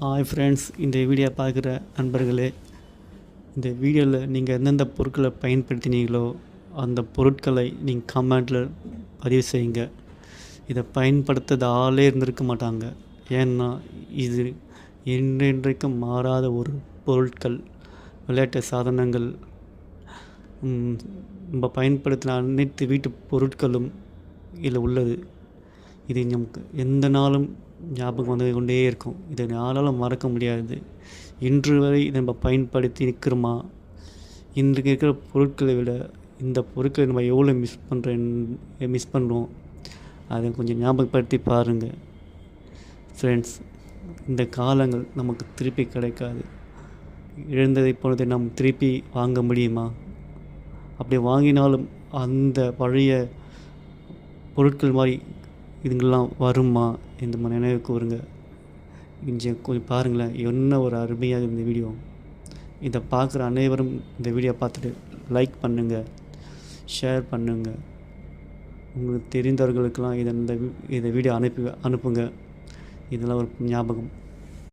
Hi friends, இந்த video பார்க்குற நண்பர்களே, இந்த வீடியோவில் நீங்கள் எந்தெந்த பொருட்களை பயன்படுத்தினீங்களோ அந்த பொருட்களை நீங்கள் கமெண்ட்டில் பதிவு செய்யுங்க. இதை பயன்படுத்தாத ஆளே இருந்திருக்க மாட்டாங்க. ஏன்னா இது என்றென்றைக்கும் மாறாத ஒரு பொருட்கள், விளையாட்டு சாதனங்கள், நம்ம பயன்படுத்தின அனைத்து வீட்டு பொருட்களும் இதில் உள்ளது. இது நமக்கு எந்த நாளும் ஞாபகம் வந்து கொண்டே இருக்கும். இதை யாராலும் மறக்க முடியாது. இன்று வரை இதை நம்ம பயன்படுத்தி நிற்கிறோமா? இன்றைக்கு இருக்கிற பொருட்களை விட இந்த பொருட்களை நம்ம எவ்வளோ மிஸ் பண்ணுறோம், அதை கொஞ்சம் ஞாபகப்படுத்தி பாருங்கள் ஃப்ரெண்ட்ஸ். இந்த காலங்கள் நமக்கு திருப்பி கிடைக்காது. இழந்ததை பொழுது நாம் திருப்பி வாங்க முடியுமா? அப்படி வாங்கினாலும் அந்த பழைய பொருட்கள் மாதிரி இதுங்கெல்லாம் வருமா? இந்த மாதிரி நினைவு கூறுங்க. கொஞ்சம் பாருங்களேன், என்ன ஒரு அருமையாக இந்த வீடியோ. இதை பார்க்குற அனைவரும் இந்த வீடியோ பார்த்துட்டு லைக் பண்ணுங்கள், ஷேர் பண்ணுங்கள். உங்களுக்கு தெரிந்தவர்களுக்கெல்லாம் இதை வீடியோ அனுப்புங்க. இதெல்லாம் ஒரு ஞாபகம்.